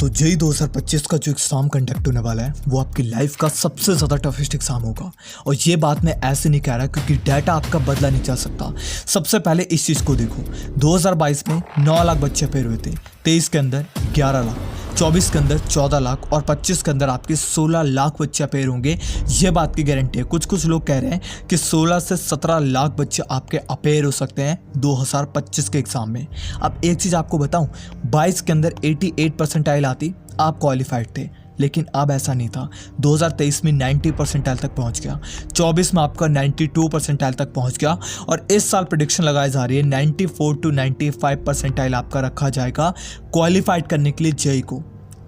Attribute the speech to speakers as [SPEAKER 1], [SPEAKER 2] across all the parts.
[SPEAKER 1] तो जेई 2025 का जो एग्ज़ाम कंडक्ट होने वाला है वो आपकी लाइफ का सबसे ज़्यादा टफेस्ट एग्ज़ाम होगा। और ये बात मैं ऐसे नहीं कह रहा क्योंकि डाटा आपका बदला नहीं जा सकता। सबसे पहले इस चीज़ को देखो, 2022 में 9 लाख बच्चे अपेयर हुए थे, 23 के अंदर 11 लाख, 24 के अंदर 14 लाख और 25 के अंदर आपके 16 लाख बच्चे अपेयर होंगे। ये बात की गारंटी है। कुछ लोग कह रहे हैं कि 16 से 17 लाख बच्चे आपके अपेयर हो सकते हैं 2025 के एग्ज़ाम में। अब एक चीज़ आपको बताऊं, 22 के अंदर 88 परसेंटाइल आती आप क्वालिफाइड थे, लेकिन अब ऐसा नहीं था। 2023 में 90 परसेंटाइल तक पहुंच गया, 24 में आपका 92 परसेंटाइल तक पहुंच गया और इस साल प्रेडिक्शन लगाई जा रही है 94 टू 95 परसेंटाइल आपका रखा जाएगा क्वालिफाइड करने के लिए जेई को।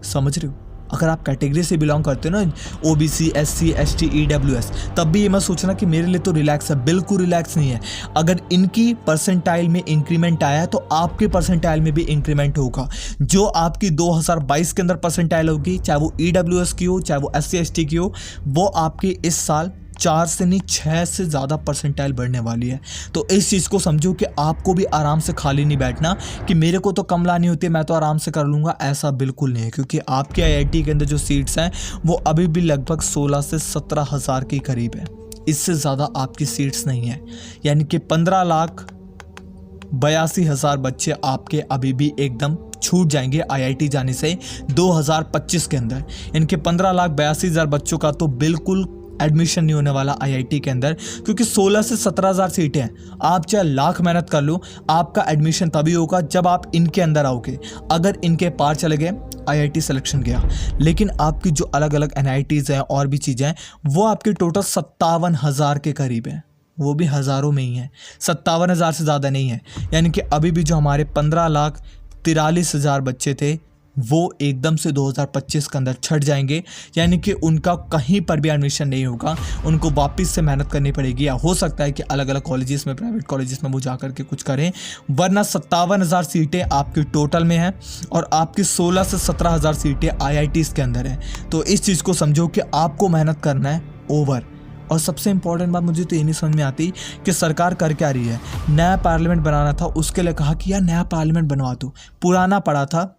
[SPEAKER 1] समझ रहे हो? अगर आप कैटेगरी से बिलोंग करते हो ना, ओबीसी, एससी, एसटी, ईडब्ल्यूएस, तब भी ये मत सोचना कि मेरे लिए तो रिलैक्स है। बिल्कुल रिलैक्स नहीं है। अगर इनकी परसेंटाइल में इंक्रीमेंट आया है तो आपके परसेंटाइल में भी इंक्रीमेंट होगा। जो आपकी 2022 के अंदर परसेंटाइल होगी, चाहे वो ईडब्ल्यूएस की हो, चाहे वो एससी एसटी की हो, वो आपकी इस साल 4 से नहीं 6 से ज़्यादा परसेंटाइल बढ़ने वाली है। तो इस चीज़ को समझो कि आपको भी आराम से खाली नहीं बैठना कि मेरे को तो कम लानी होती है, मैं तो आराम से कर लूँगा। ऐसा बिल्कुल नहीं है, क्योंकि आपके आईआईटी के अंदर जो सीट्स हैं वो अभी भी लगभग 16 से 17 हज़ार के करीब है। इससे ज़्यादा आपकी सीट्स नहीं है, यानी कि 15,82,000 बच्चे आपके अभी भी एकदम छूट जाएंगे आईआईटी जाने से 2025 के अंदर। इनके 15,82,000 बच्चों का तो बिल्कुल एडमिशन नहीं होने वाला आईआईटी के अंदर, क्योंकि 16 से 17,000 सीटें हैं। आप चाहे लाख मेहनत कर लो, आपका एडमिशन तभी होगा जब आप इनके अंदर आओगे। अगर इनके पार चले गए, आईआईटी सिलेक्शन गया। लेकिन आपकी जो अलग अलग एनआईटीज़ हैं और भी चीज़ें हैं, वो आपकी टोटल 57,000 के करीब है, वो भी हज़ारों में ही है, 57,000 से ज़्यादा नहीं है। यानी कि अभी भी जो हमारे 15,43,000 बच्चे थे वो एकदम से 2025 के अंदर छट जाएंगे। यानी कि उनका कहीं पर भी एडमिशन नहीं होगा, उनको वापस से मेहनत करनी पड़ेगी, या हो सकता है कि अलग अलग कॉलेजेस में, प्राइवेट कॉलेजेस में वो जा कर के कुछ करें। वरना 57,000 सीटें आपकी टोटल में हैं और आपकी 16 से 17,000 सीटें आईआईटीज़ के अंदर हैं। तो इस चीज़ को समझो कि आपको मेहनत करना है ओवर। और सबसे इंपॉर्टेंट बात मुझे तो ये नहीं समझ में आती कि सरकार कर क्या रही है। नया पार्लियामेंट बनाना था, उसके लिए कहा कि यार नया पार्लियामेंट बनवा दो, पुराना पड़ा था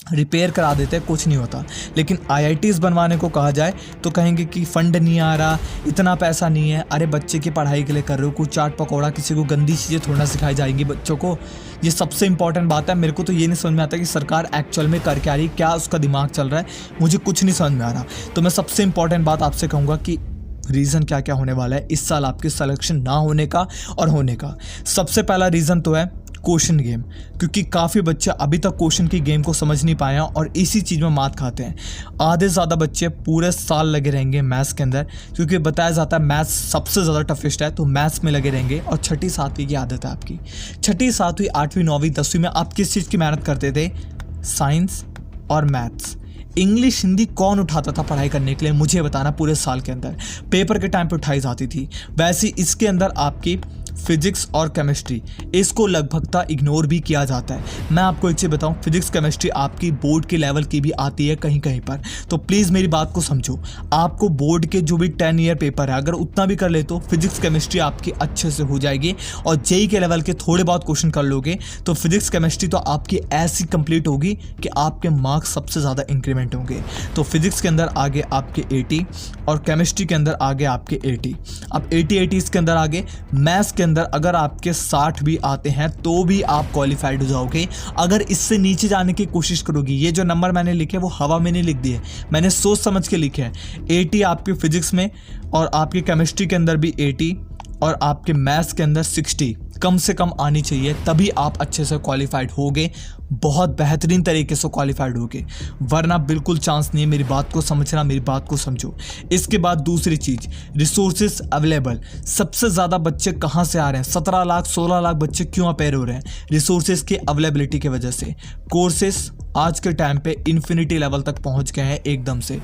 [SPEAKER 1] रिपेयर करा देते, कुछ नहीं होता। लेकिन आईआईटीज़ बनवाने को कहा जाए तो कहेंगे कि फंड नहीं आ रहा, इतना पैसा नहीं है। अरे बच्चे की पढ़ाई के लिए कर रहे हो, कुछ चाट पकौड़ा, किसी को गंदी चीज़ें थोड़ा सिखाई जाएंगी बच्चों को। ये सबसे इंपॉर्टेंट बात है। मेरे को तो ये नहीं समझ में आता कि सरकार एक्चुअल में कर क्या रही, क्या उसका दिमाग चल रहा है, मुझे कुछ नहीं समझ में आ रहा। तो मैं सबसे इंपॉर्टेंट बात आपसे कहूँगा कि रीज़न क्या क्या होने वाला है इस साल आपके सिलेक्शन ना होने का और होने का। सबसे पहला रीज़न तो है क्वेश्चन गेम, क्योंकि काफ़ी बच्चे अभी तक क्वेश्चन की गेम को समझ नहीं पाए हैं और इसी चीज़ में मात खाते हैं। आधे से ज़्यादा बच्चे पूरे साल लगे रहेंगे मैथ्स के अंदर, क्योंकि बताया जाता है मैथ्स सबसे ज़्यादा टफेस्ट है, तो मैथ्स में लगे रहेंगे। और 6ठी 7वीं की आदत है आपकी, 6ठी 7वीं 8वीं 9वीं 10वीं में आप किस चीज़ की मेहनत करते थे? साइंस और मैथ्स। इंग्लिश हिंदी कौन उठाता था पढ़ाई करने के लिए, मुझे बताना। पूरे साल के अंदर पेपर के टाइम पे उठाई जाती थी। वैसे इसके अंदर आपकी फिजिक्स और केमिस्ट्री, इसको लगभग इग्नोर भी किया जाता है। मैं आपको एक चीज़ बताऊं, फिजिक्स केमिस्ट्री आपकी बोर्ड के लेवल की भी आती है कहीं कहीं पर। तो प्लीज़ मेरी बात को समझो। आपको बोर्ड के जो भी 10 ईयर पेपर है, अगर उतना भी कर ले तो फिजिक्स केमिस्ट्री आपकी अच्छे से हो जाएगी। और जेई के लेवल के थोड़े बहुत क्वेश्चन कर लोगे तो फिजिक्स केमिस्ट्री तो आपकी ऐसी कंप्लीट होगी कि आपके मार्क्स सबसे ज़्यादा इंक्रीमेंट होंगे। तो फिजिक्स के अंदर आगे आपके 80 और केमिस्ट्री के अंदर आगे आपके 80। अब 80 इसके अंदर आगे मैथ्स के अंदर अगर आपके 60 भी आते हैं तो भी आप क्वालिफाइड हो जाओगे। अगर इससे नीचे जाने की कोशिश करोगी, ये जो नंबर मैंने लिखे वो हवा में नहीं लिख दिए, मैंने सोच समझ के लिखे हैं। 80 आपके फिजिक्स में और आपकी केमिस्ट्री के अंदर भी 80 और आपके मैथ्स के अंदर 60 कम से कम आनी चाहिए, तभी आप अच्छे से क्वालिफाइड होगे, बहुत बेहतरीन तरीके से क्वालिफाइड होगे। वरना बिल्कुल चांस नहीं है। मेरी बात को समझना, मेरी बात को समझो। इसके बाद दूसरी चीज़, रिसोर्सेज अवेलेबल। सबसे ज़्यादा बच्चे कहाँ से आ रहे हैं? 17 लाख 16 लाख बच्चे क्यों अपेयर हो रहे हैं? रिसोर्सेज की अवेलेबिलिटी की वजह से। कोर्सेज आज के टाइम पे इन्फिनिटी लेवल तक पहुंच गए हैं एकदम से।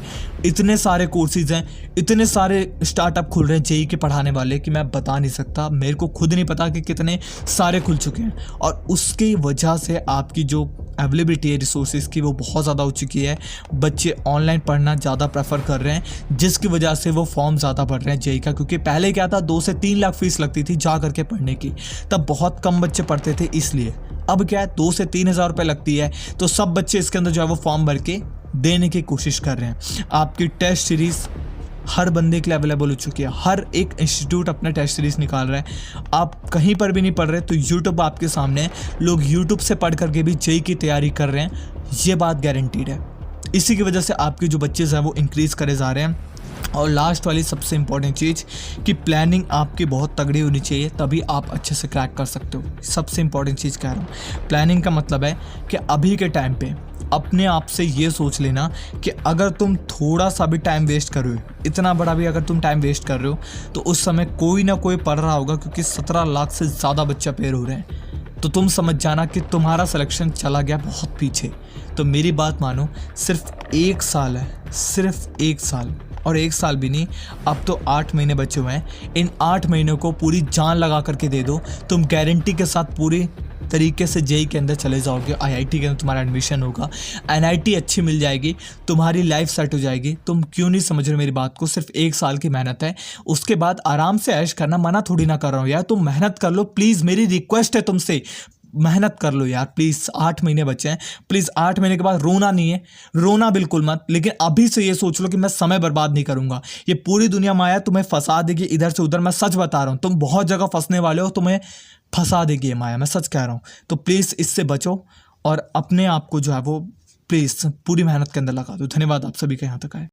[SPEAKER 1] इतने सारे कोर्सेज हैं, इतने सारे स्टार्टअप खुल रहे हैं जेई के पढ़ाने वाले कि मैं बता नहीं सकता। मेरे को खुद नहीं पता कि कितने सारे खुल चुके हैं। और उसकी वजह से आपकी जो अवेलेबिलिटी है रिसोर्सेज की वो बहुत ज़्यादा हो चुकी है। बच्चे ऑनलाइन पढ़ना ज़्यादा प्रेफर कर रहे हैं, जिसकी वजह से वो फॉर्म ज़्यादा भर रहे हैं जेई का। क्योंकि पहले क्या था, 2 से 3 लाख फीस लगती थी जा करके पढ़ने की, तब बहुत कम बच्चे पढ़ते थे इसलिए। अब क्या है, 2 से 3 हज़ार रुपये लगती है, तो सब बच्चे इसके अंदर जो है वो फॉर्म भर के देने की कोशिश कर रहे हैं। आपकी टेस्ट सीरीज़ हर बंदे के लिए अवेलेबल हो चुकी है, हर एक इंस्टीट्यूट अपना टेस्ट सीरीज़ निकाल रहा है। आप कहीं पर भी नहीं पढ़ रहे तो यूट्यूब आपके सामने है, लोग यूट्यूब से पढ़ करके भी जेई की तैयारी कर रहे हैं, ये बात गारंटीड है। इसी की वजह से आपके जो बच्चे हैं वो इंक्रीज़ करे जा रहे हैं। और लास्ट वाली सबसे इम्पॉर्टेंट चीज़ कि प्लानिंग आपकी बहुत तगड़ी होनी चाहिए, तभी आप अच्छे से क्रैक कर सकते हो। सबसे इम्पॉर्टेंट चीज़ कह रहा हूँ, प्लानिंग का मतलब है कि अभी के टाइम पे अपने आप से ये सोच लेना कि अगर तुम थोड़ा सा भी टाइम वेस्ट कर रहे हो, इतना बड़ा भी अगर तुम टाइम वेस्ट कर रहे हो, तो उस समय कोई ना कोई पढ़ रहा होगा, क्योंकि 17 लाख से ज़्यादा बच्चा पेयर हो रहे हैं। तो तुम समझ जाना कि तुम्हारा सिलेक्शन चला गया बहुत पीछे। तो मेरी बात मानो, सिर्फ 1 साल है, सिर्फ 1 साल, और 1 साल भी नहीं, अब तो 8 महीने बचे हुए हैं। इन 8 महीनों को पूरी जान लगा करके दे दो, तुम गारंटी के साथ पूरी तरीके से जेई के अंदर चले जाओगे, आईआईटी के अंदर तुम्हारा एडमिशन होगा, एनआईटी अच्छी मिल जाएगी, तुम्हारी लाइफ सेट हो जाएगी। तुम क्यों नहीं समझ रहे मेरी बात को? सिर्फ 1 साल की मेहनत है, उसके बाद आराम से ऐश करना, मना थोड़ी ना कर रहा हूँ यार, तुम मेहनत कर लो प्लीज़, मेरी रिक्वेस्ट है तुमसे, मेहनत कर लो यार प्लीज़। 8 महीने बचे हैं, प्लीज़ 8 महीने के बाद रोना नहीं है, रोना बिल्कुल मत, लेकिन अभी से ये सोच लो कि मैं समय बर्बाद नहीं करूंगा। ये पूरी दुनिया माया तुम्हें फंसा देगी इधर से उधर, मैं सच बता रहा हूँ, तुम बहुत जगह फंसने वाले हो, तुम्हें फंसा देगी ये माया, मैं सच कह रहा हूँ। तो प्लीज़ इससे बचो और अपने आप को जो है वो प्लीज़ पूरी मेहनत के अंदर लगा दो। धन्यवाद आप सभी का यहाँ तक आए।